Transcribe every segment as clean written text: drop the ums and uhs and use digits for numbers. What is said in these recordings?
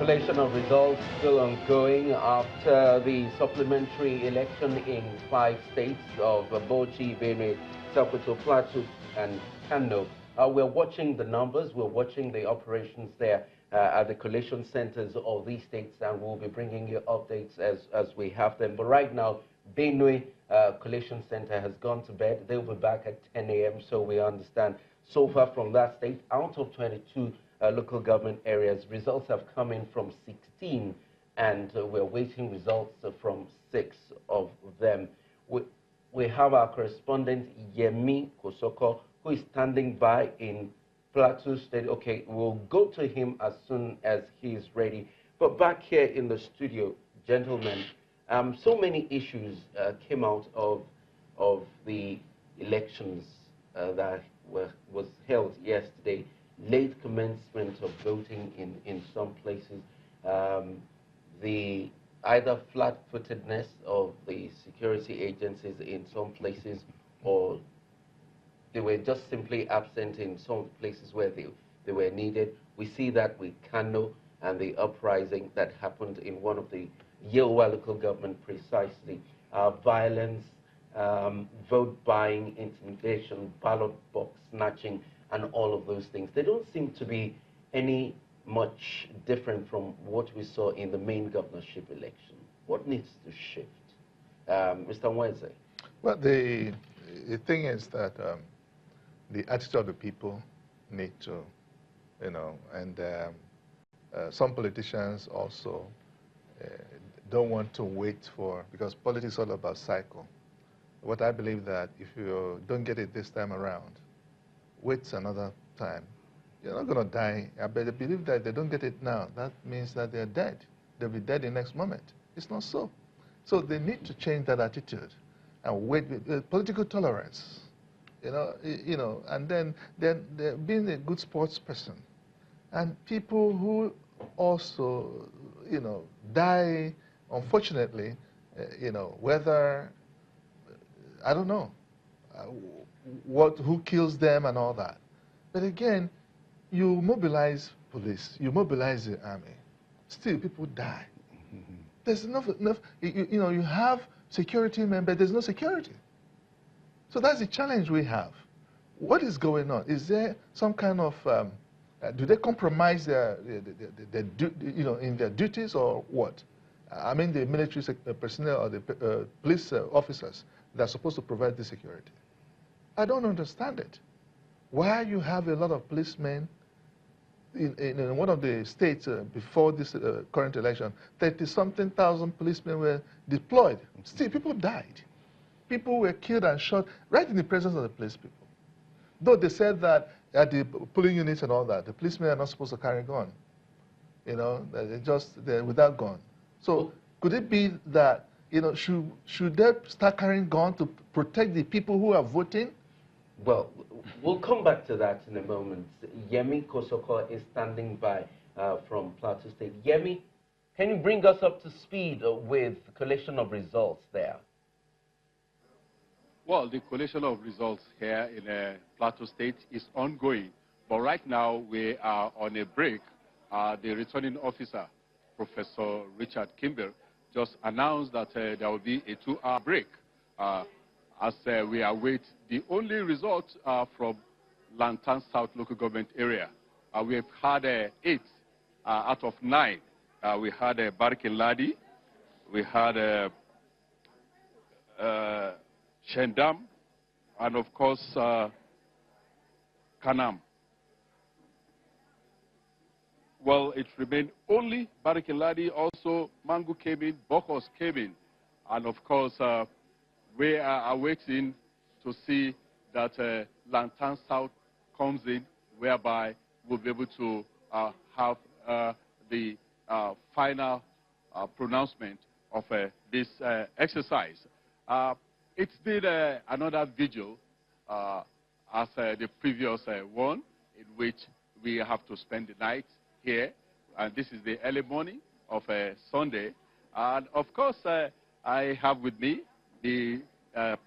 Collation of results still ongoing after the supplementary election in 5 states of Bauchi, Benue, Plateau, Plateau, and Kano. We're watching the numbers, we're watching the operations there at the collation centers of these states, and we'll be bringing you updates as we have them. But right now, Benue Collation Center has gone to bed. They'll be back at 10 a.m., so we understand. So far from that state, out of 22 local government areas, results have come in from 16, and we're waiting results from 6 of them. We have our correspondent, Yemi Kosoko, who is standing by in Plateau State. Okay, we'll go to him as soon as he is ready. But back here in the studio, gentlemen, so many issues came out of the elections that was held yesterday. Late commencement of voting in some places, the either flat-footedness of the security agencies in some places, or they were just simply absent in some places where they were needed. We see that with Kano and the uprising that happened in one of the Yewa local government precisely. Violence, vote buying, intimidation, ballot box snatching, and all of those things. They don't seem to be any much different from what we saw in the main governorship election. What needs to shift? Mr. Wednesday. Well, the thing is that the attitude of the people need to, and some politicians also don't want to wait for, because politics is all about cycle. What I believe that if you don't get it this time around, wait another time, you're not going to die. I believe that they don't get it now. That means that they're dead. They'll be dead the next moment. It's not so. So they need to change that attitude and wait with political tolerance, and then they're being a good sports person. And people who also, die, unfortunately, whether, I don't know, who kills them and all that. But again, you mobilize police, you mobilize the army, still people die. There's enough, you have security men, but there's no security. So that's the challenge we have. What is going on? Is there some kind of, do they compromise in their duties or what? I mean the military personnel or the police officers that are supposed to provide the security. I don't understand it. Why you have a lot of policemen in one of the states before this current election, 30-something thousand policemen were deployed. Still, people died. People were killed and shot right in the presence of the police people. Though they said that at the polling units and all that, the policemen are not supposed to carry a gun. They're without gun. So could it be that, should they start carrying gun to protect the people who are voting? Well, we'll come back to that in a moment. Yemi Kosoko is standing by from Plateau State. Yemi, can you bring us up to speed with the collation of results there? Well, the collation of results here in Plateau State is ongoing. But right now, we are on a break. The returning officer, Professor Richard Kimber, just announced that there will be a 2-hour break as we await the only result from Lantan South local government area. We have had 8 out of 9. We had Barkin Ladi, we had Shendam, and of course Kanam. Well, it remained only Barkin Ladi, also Mangu came in, Bokos came in, and of course we are awaiting to see that Lantan South comes in, whereby we'll be able to have the final pronouncement of this exercise. It's been another vigil as the previous one, in which we have to spend the night here, and this is the early morning of Sunday. And of course, I have with me the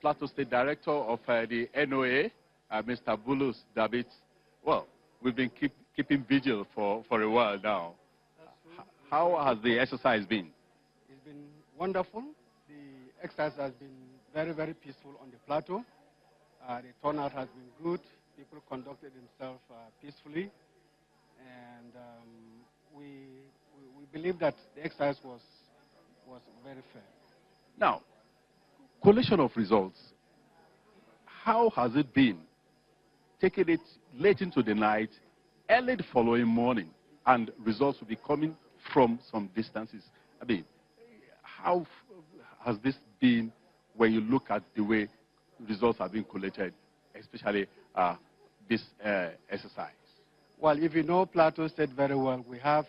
Plateau State Director of the NOA, Mr. Bulus David. Well, we've been keeping vigil for a while now. How has the exercise been? It's been wonderful. The exercise has been very, very peaceful on the plateau. The turnout has been good. People conducted themselves peacefully. And we believe that the exercise was very fair. Now, collation of results, how has it been? Taking it late into the night, early the following morning, and results will be coming from some distances. I mean, how has this been when you look at the way results are being collated, especially this exercise? Well, if you know Plateau State very well, we have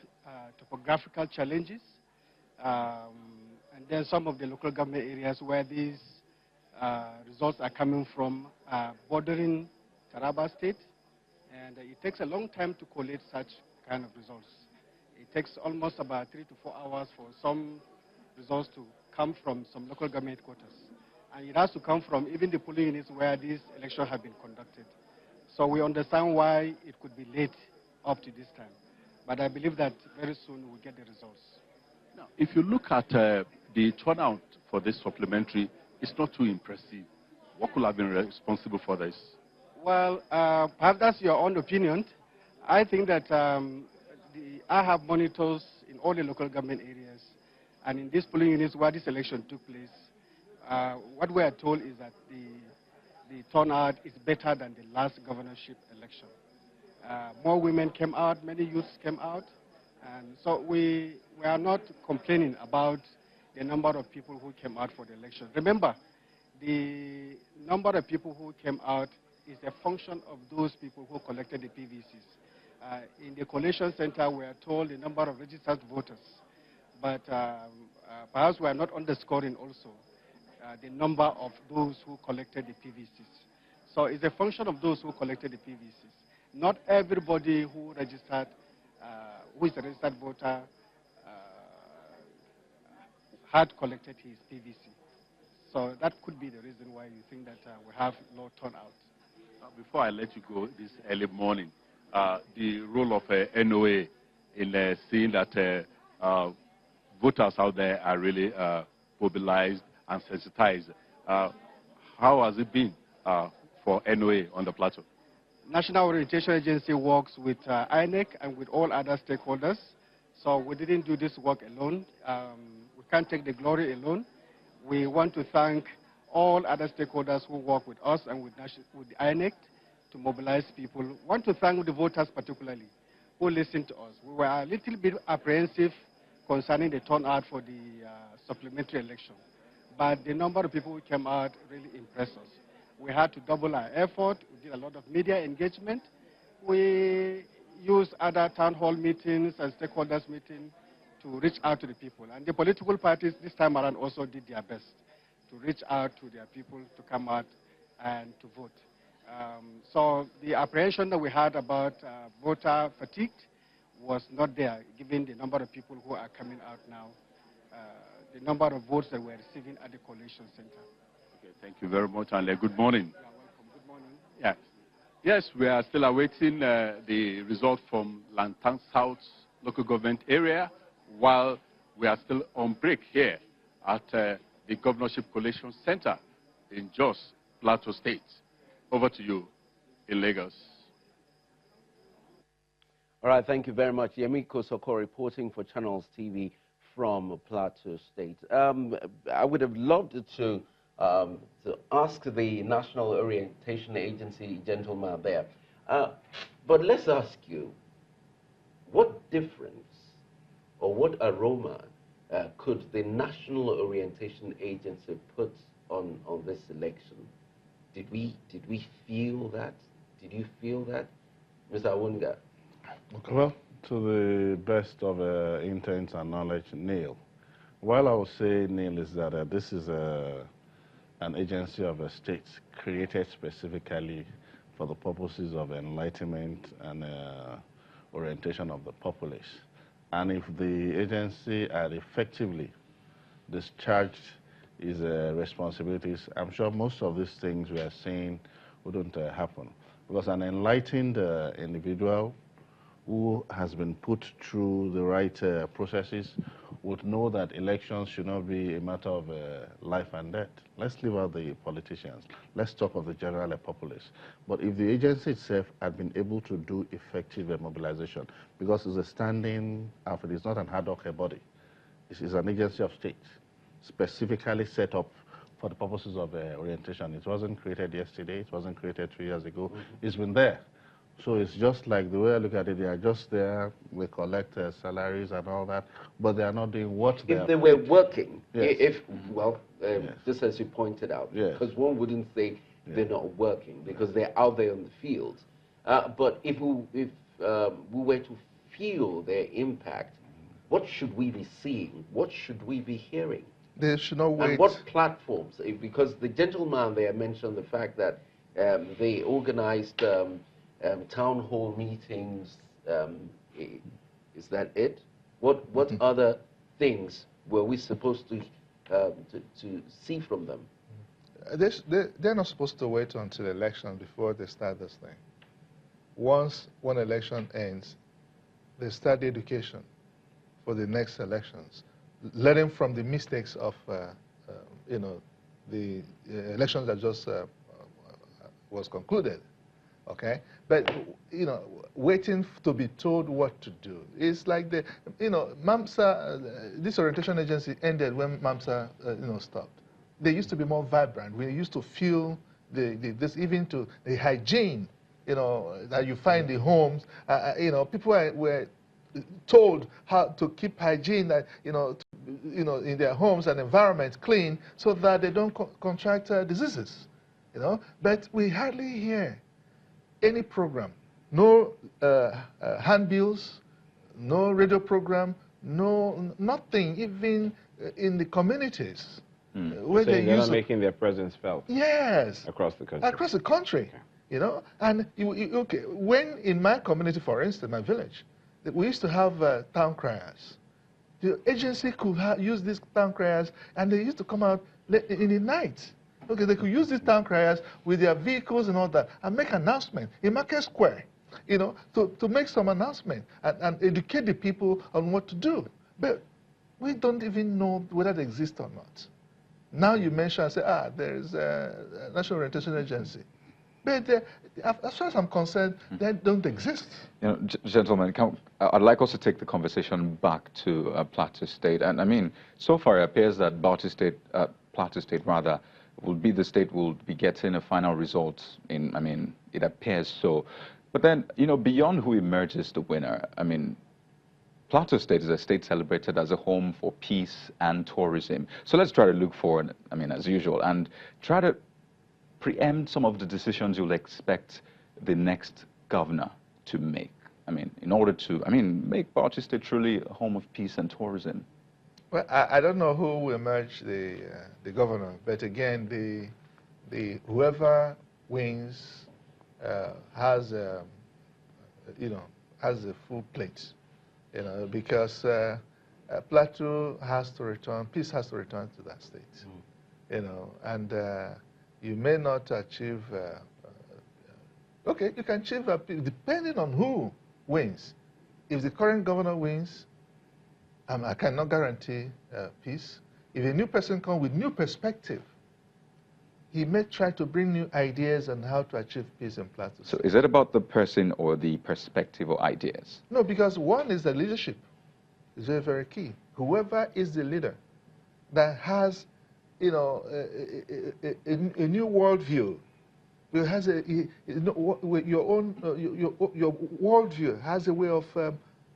topographical challenges, and then some of the local government areas where these results are coming from bordering Taraba State, and it takes a long time to collate such kind of results. It takes almost about 3 to 4 hours for some results to come from some local government headquarters. And it has to come from even the polling units where these elections have been conducted. So we understand why it could be late up to this time. But I believe that very soon we'll get the results. Now, if you look at the turnout for this supplementary, it's not too impressive. What could have been responsible for this? Well, perhaps that's your own opinion. I think that I have monitors in all the local government areas, and in these polling units where this election took place, what we are told is that the turnout is better than the last governorship election. More women came out, many youths came out, and so we are not complaining about the number of people who came out for the election. Remember, the number of people who came out is a function of those people who collected the PVCs. In the Collation Center, we are told the number of registered voters, but perhaps we are not underscoring also the number of those who collected the PVCs. So it's a function of those who collected the PVCs. Not everybody who registered, who is a registered voter, had collected his PVC. So that could be the reason why you think that we have low turnout. Before I let you go this early morning, the role of NOA in seeing that voters out there are really mobilized and sensitized. How has it been for NOA on the plateau? National Orientation Agency works with INEC and with all other stakeholders. So we didn't do this work alone. We can't take the glory alone. We want to thank all other stakeholders who work with us and with INEC to mobilize people. We want to thank the voters particularly who listened to us. We were a little bit apprehensive concerning the turnout for the supplementary election. But the number of people who came out really impressed us. We had to double our effort. We did a lot of media engagement. We used other town hall meetings and stakeholders meetings to reach out to the people. And the political parties this time around also did their best to reach out to their people to come out and to vote. So the apprehension that we had about voter fatigue was not there, given the number of people who are coming out now, the number of votes that we're receiving at the Collation Center. Okay, thank you very much, and good morning. You're welcome. Good morning. Yeah. Yes, we are still awaiting the result from Lantan South local government area, while we are still on break here at the Governorship Collation Center in Jos, Plateau State. Over to you in Lagos. All right, thank you very much. Yemi Kosoko reporting for Channels TV from Plateau State. I would have loved to ask the National Orientation Agency gentleman there. But let's ask you, what difference or what aroma could the National Orientation Agency put on this election? Did we feel that? Did you feel that, Mr. Awunga? Okay, well, to the best of intents and knowledge, nil. While I would say nil is that this is an agency of a state created specifically for the purposes of enlightenment and orientation of the populace. And if the agency had effectively discharged its responsibilities, I'm sure most of these things we are saying wouldn't happen. Because an enlightened individual who has been put through the right processes would know that elections should not be a matter of life and death. Let's leave out the politicians. Let's talk of the general populace. But if the agency itself had been able to do effective mobilization, because it's a standing outfit, it's not an ad hoc body. It's an agency of state, specifically set up for the purposes of orientation. It wasn't created yesterday. It wasn't created 3 years ago. It's been there. So it's just like the way I look at it, they are just there, we collect salaries and all that, but they are not doing what they If they were working, yes. Yes. Just as you pointed out, yes. because one wouldn't say they're not working because they're out there in the field. But if we were to feel their impact, what should we be seeing? What should we be hearing? They should not wait. And what platforms? Because the gentleman there mentioned the fact that they organized town hall meetings. Is that it? What other things were we supposed to see from them? They're not supposed to wait until the election before they start this thing. Once one election ends, they start the education for the next elections, learning from the mistakes of the elections that just was concluded. Okay, but waiting to be told what to do. It's like the MAMSA. This orientation agency ended when MAMSA stopped. They used to be more vibrant. We used to feel this, even to the hygiene that you find in homes. People were told how to keep hygiene, that in their homes and environments clean, so that they don't contract diseases. But we hardly hear any program, no handbills, no radio program, nothing, even in the communities. Where they're not making their presence felt. Yes. Across the country. Across the country, okay. And when in my community, for instance, my village, we used to have town criers. The agency could use these town criers, and they used to come out in the night. Okay, they could use these town criers with their vehicles and all that and make an announcement in Market Square, to make some announcement and educate the people on what to do. But we don't even know whether they exist or not. Now you mention and say, there's a National Orientation Agency. But as far as I'm concerned, they don't exist. Gentlemen, I'd like us to take the conversation back to Plateau State. And I mean, so far it appears that Plateau State will be the state will be getting a final result in, it appears so. But then, beyond who emerges the winner, Plateau State is a state celebrated as a home for peace and tourism. So let's try to look forward, as usual, and try to preempt some of the decisions you'll expect the next governor to make. In order to, make Plateau State truly a home of peace and tourism. Well, I don't know who will emerge the governor, but again, whoever wins has a full plate, because Plateau has to return, peace has to return to that state, and you may not achieve. Okay, you can achieve depending on who wins. If the current governor wins, I cannot guarantee peace. If a new person comes with new perspective, he may try to bring new ideas on how to achieve peace in Plateau. So is it about the person or the perspective or ideas? No, because one is the leadership. It's very, very key. Whoever is the leader that has, a new worldview, has your own, your worldview has a way of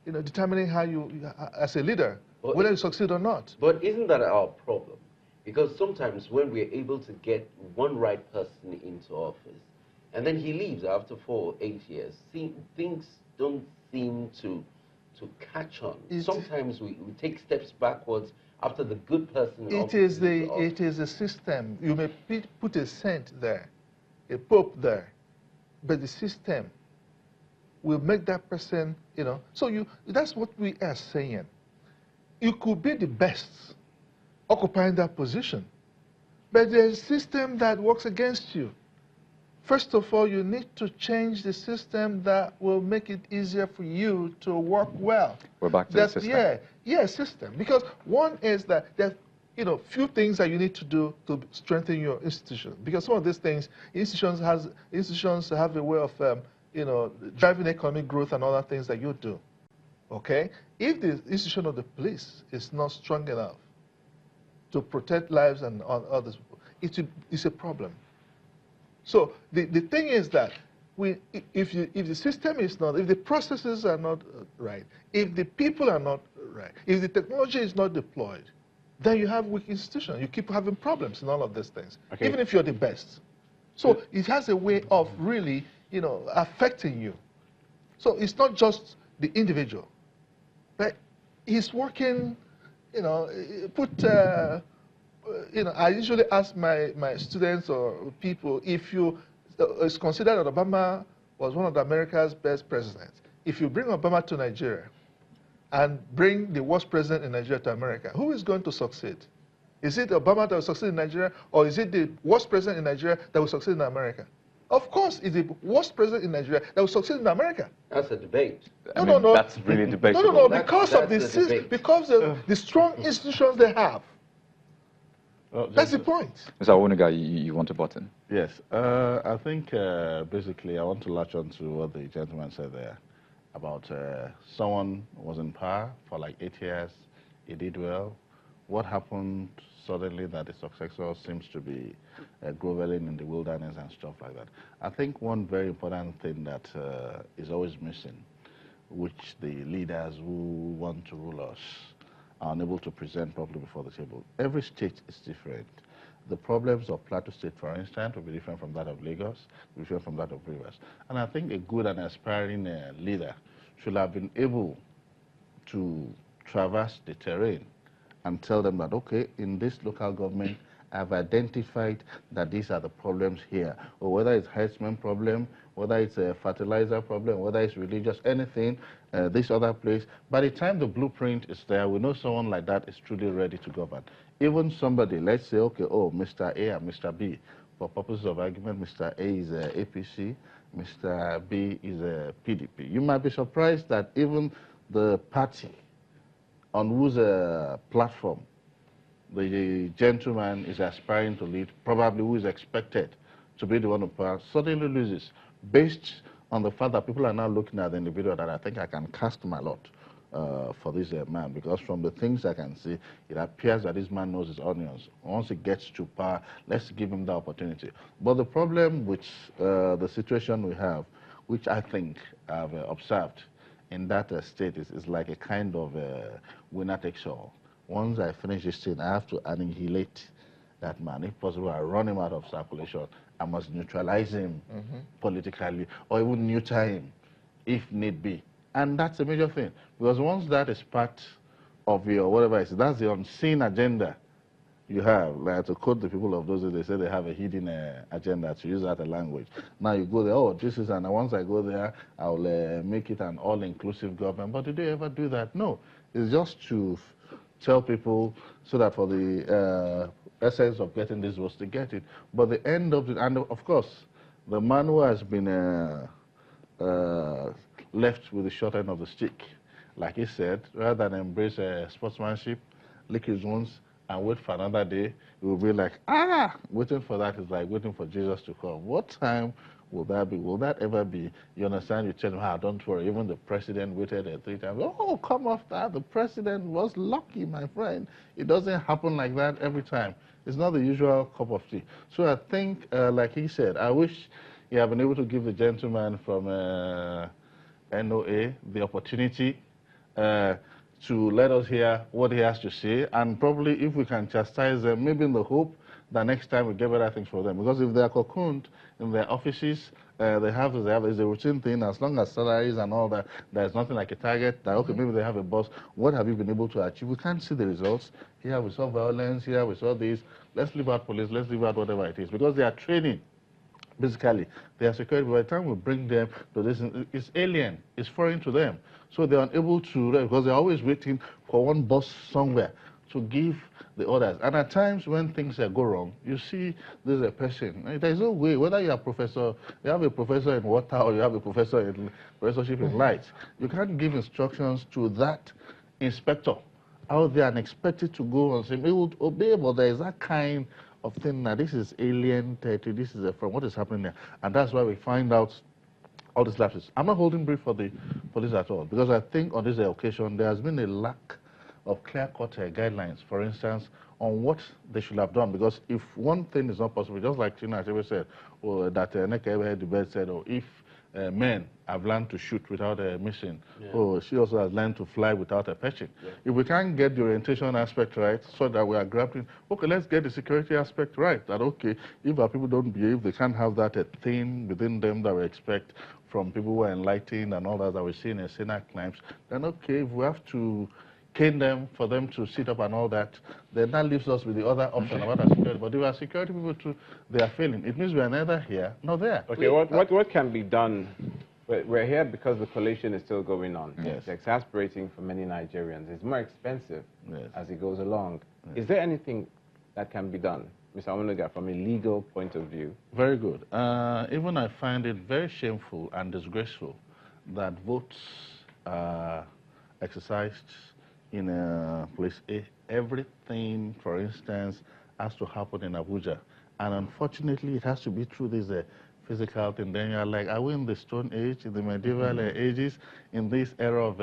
determining how you, as a leader, whether you succeed or not. But isn't that our problem? Because sometimes when we're able to get one right person into office, and then he leaves after 4 or 8 years, things don't seem to catch on. Sometimes we take steps backwards after the good person. It is a system. You may put a saint there, a pope there, but the system will make that person, So that's what we are saying. You could be the best occupying that position, but there's a system that works against you. First of all, you need to change the system that will make it easier for you to work well. We're back to the system. Yeah, system. Because one is that there's few things that you need to do to strengthen your institution. Because some of these things, institutions have a way of driving economic growth and other things that you do. Okay? If the institution of the police is not strong enough to protect lives and others, it's a problem. So the thing is that if the system is not, if the processes are not right, if the people are not right, if the technology is not deployed, then you have weak institutions. You keep having problems in all of these things, okay. even if you're the best. So it has a way of really, affecting you. So it's not just the individual, but he's working, I usually ask my students or people, if it's considered that Obama was one of America's best presidents. If you bring Obama to Nigeria and bring the worst president in Nigeria to America, who is going to succeed? Is it Obama that will succeed in Nigeria, or is it the worst president in Nigeria that will succeed in America? Of course, it's the worst president in Nigeria that will succeed in America. That's a debate. No. That's really debatable. No, because of the strong institutions they have. That's the point. Mr. Owoniga, you want a button? Yes. I think basically I want to latch on to what the gentleman said there about someone was in power for like 8 years, he did well. What happened suddenly that the successor seems to be groveling in the wilderness and stuff like that? I think one very important thing that is always missing, which the leaders who want to rule us are unable to present properly before the table. Every state is different. The problems of Plateau State, for instance, will be different from that of Lagos, different from that of Rivers. And I think a good and aspiring leader should have been able to traverse the terrain and tell them that, okay, in this local government, I've identified that these are the problems here, or whether it's herdsmen problem, whether it's a fertilizer problem, whether it's religious, anything, this other place. By the time the blueprint is there, we know someone like that is truly ready to govern. Even somebody, let's say, okay, oh, Mr. A and Mr. B, for purposes of argument, Mr. A is a APC, Mr. B is a PDP. You might be surprised that even the party on whose platform the gentleman is aspiring to lead, probably who is expected to be the one who pass, suddenly loses, based on the fact that people are now looking at the individual that I think I can cast my lot for this man, because from the things I can see, it appears that this man knows his onions. Once he gets to power, let's give him the opportunity. But the problem with the situation we have, which I think I've observed in that state, is like a kind of winner takes all. Once I finish this thing, I have to annihilate that man. If possible, I run him out of circulation. I must neutralize him politically, or even neuter him if need be. And that's a major thing, because once that is part of your whatever it is, that's the unseen agenda you have. Like, to quote the people of those days, they say they have a hidden agenda, to use that language. Now you go there, oh, this is, and once I go there, I'll make it an all-inclusive government. But did they ever do that? No. It's just to tell people so that for the essence of getting this was to get it. But the end of it, and of course, the man who has been left with the short end of the stick, like he said, rather than embrace sportsmanship, lick his wounds, and wait for another day, it will be like, waiting for that is like waiting for Jesus to come. What time will that be? Will that ever be? You understand? You tell him, don't worry, even the president waited 3 times. Oh, come off that. The president was lucky, my friend. It doesn't happen like that every time. It's not the usual cup of tea. So I think, like he said, I wish he had been able to give the gentleman from NOA the opportunity to let us hear what he has to say, and probably if we can chastise them, maybe in the hope that next time we get better things for them. Because if they are cocooned in their offices, they have it's a routine thing. As long as salaries and all that, there's nothing like a target that, okay, maybe they have a boss. What have you been able to achieve? We can't see the results. Here we saw violence, here we saw this. Let's leave out police, let's leave out whatever it is. Because they are training. Basically, they are security. By the time we bring them to this, it's alien, it's foreign to them. So they're unable to, because they're always waiting for one boss somewhere to give the orders. And at times when things go wrong, you see there's a person. There's no way, whether you are you have a professor in water or you have a professor in professorship in light, you can't give instructions to that inspector out there and expect it to go and say, he would obey, but there is that kind of thing that this is alien territory, this is from what is happening there. And that's why we find out all these lapses. I'm not holding brief for this at all, because I think on this occasion there has been a lack of clear-cut guidelines, for instance, on what they should have done. Because if one thing is not possible, just like Achebe said, or that Nekebe debate said, or if men have learned to shoot without missing, or she also has learned to fly without perching. If we can't get the orientation aspect right, so that we are grappling, okay, let's get the security aspect right. That okay, if our people don't behave, they can't have that thing within them that we expect from people who are enlightened and all that we see in Senate climbs, then okay, if we have to cane them for them to sit up and all that, then that leaves us with the other option about our security. But if our security people too, they are failing. It means we are neither here nor there. Okay, what can be done? We're here because the collation is still going on. Yes. It's exasperating for many Nigerians. It's more expensive as it goes along. Yes. Is there anything that can be done, Mr. Omonoga, from a legal point of view? Very good. Even I find it very shameful and disgraceful that votes are exercised in place A. Everything, for instance, has to happen in Abuja. And unfortunately, it has to be through this physical thing. Then you're like, are we in the Stone Age, in the medieval ages, in this era of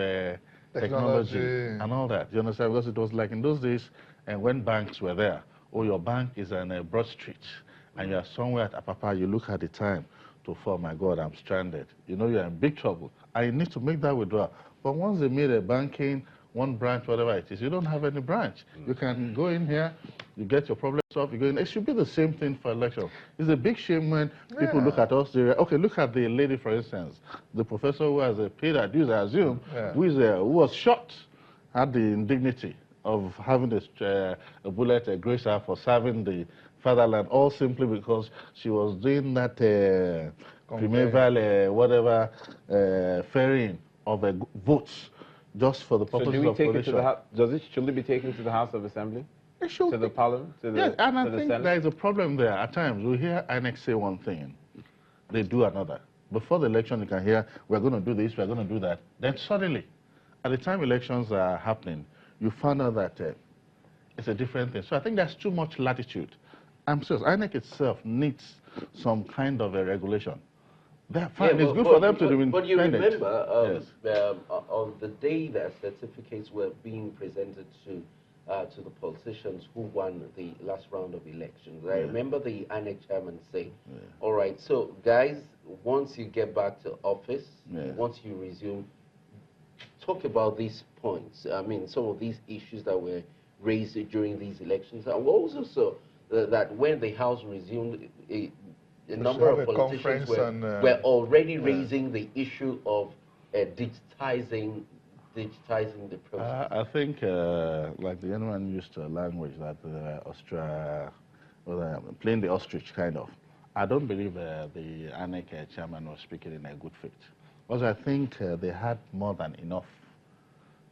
technology and all that? You understand? Because it was like in those days, and when banks were there, or your bank is on a broad street, and you're somewhere at Apapa, you look at the time to, oh my God, I'm stranded. You know you're in big trouble. I need to make that withdrawal. But once they made a banking, one branch, whatever it is, you don't have any branch. You can go in here, you get your problem solved, you go in. It should be the same thing for election. It's a big shame when people look at us. Okay, look at the lady, for instance, the professor who has paid her dues, I assume, who was shot, had the indignity of having a bullet grace her for serving the fatherland, all simply because she was doing that primeval, whatever, ferrying of votes just for the purpose of coalition. Should it be taken to the House of Assembly? It should to the Parliament? Yes, and I think there is a problem there. At times, we hear INEC say one thing, they do another. Before the election, you can hear, we're going to do this, we're going to do that. Then suddenly, at the time elections are happening, you find out that it's a different thing. So I think there's too much latitude. I'm serious. INEC itself needs some kind of a regulation. They're fine. It's good for them to do. But you remember, on the day that certificates were being presented to the politicians who won the last round of elections, I remember the INEC chairman saying, all right, so guys, once you get back to office, once you resume, talk about these points. I mean, some of these issues that were raised during these elections. And also that when the House resumed, a number of politicians were already raising the issue of digitizing the process. I think, like the gentleman used a language that playing the ostrich kind of. I don't believe the INEC chairman was speaking in a good faith. Because I think they had more than enough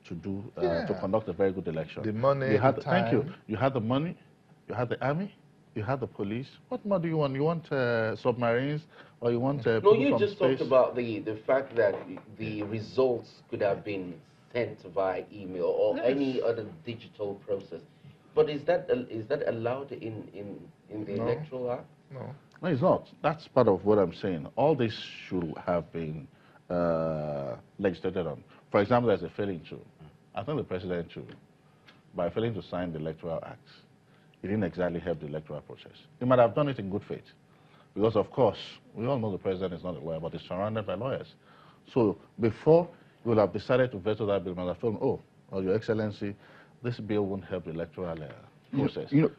to do to conduct a very good election. The money, the time. Thank you. You had the money, you had the army, you had the police. What more do you want? You want submarines, or you want No, you just talked about the fact that the results could have been sent via email or any other digital process. But is that allowed in the Electoral Act? No. No, it's not. That's part of what I'm saying. All this should have been legislated on. For example, there's a failing to. I think the president too, by failing to sign the Electoral Act, he didn't exactly help the electoral process. He might have done it in good faith. Because, of course, we all know the president is not a lawyer, but he's surrounded by lawyers. So before he would have decided to veto that bill, he might have told him, oh, Your Excellency, this bill won't help the electoral process. You know,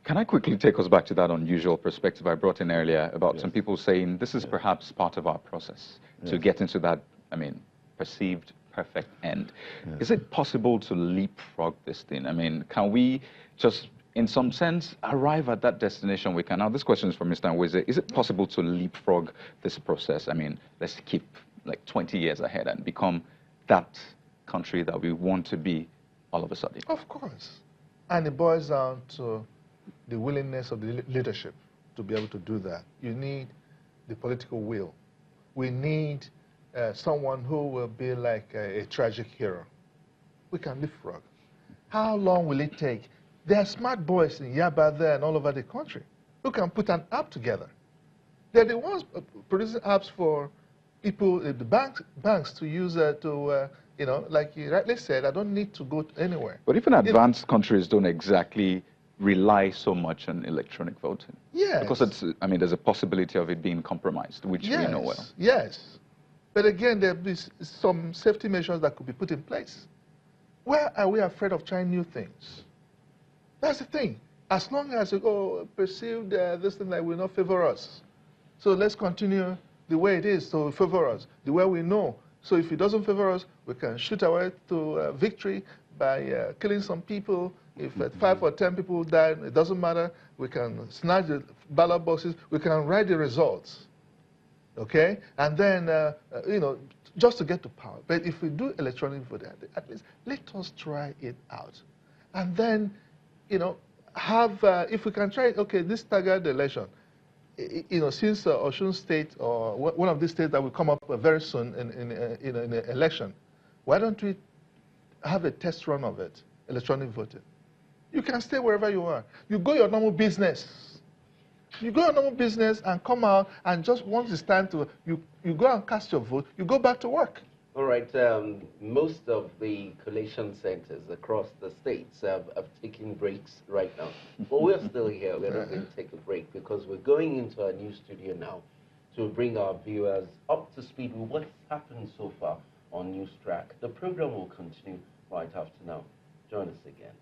can I quickly take us back to that unusual perspective I brought in earlier about some people saying this is perhaps part of our process to get into that, I mean, perceived perfect end. Is it possible to leapfrog this thing? I mean, can we just, in some sense, arrive at that destination we can? Now, this question is from Mr. Nweze. Is it possible to leapfrog this process? I mean, let's keep like 20 years ahead and become that country that we want to be all of a sudden? Of course. And it boils down to the willingness of the leadership to be able to do that. You need the political will. We need someone who will be like a tragic hero. We can leapfrog. How long will it take? There are smart boys in Yaba there and all over the country who can put an app together. They're the ones producing apps for people, the banks to use you know, like you rightly said, I don't need to go anywhere. But even advanced countries don't exactly rely so much on electronic voting. Yes. Because it's, I mean, there's a possibility of it being compromised, which we know well. Yes. But again, there'll be some safety measures that could be put in place. Where are we afraid of trying new things? That's the thing. As long as you perceived this thing that will not favor us. So let's continue the way it is to favor us, the way we know. So if it doesn't favor us, we can shoot our way to victory by killing some people. If 5 or 10 people die, it doesn't matter. We can snatch the ballot boxes. We can write the results. Okay? And then, you know, just to get to power. But if we do electronic voting, at least let us try it out. And then, you know, have, if we can try it, okay, this staggered election, you know, since Osun State or one of these states that will come up very soon in an election, why don't we have a test run of it, electronic voting? You can stay wherever you are. You go your normal business. You go your normal business and come out, and just once it's time to, you go and cast your vote, you go back to work. All right, most of the collation centers across the states have taken breaks right now. But we're still here. We're not going to take a break because we're going into our new studio now to bring our viewers up to speed with what's happened so far on News Track. The program will continue right after now. Join us again.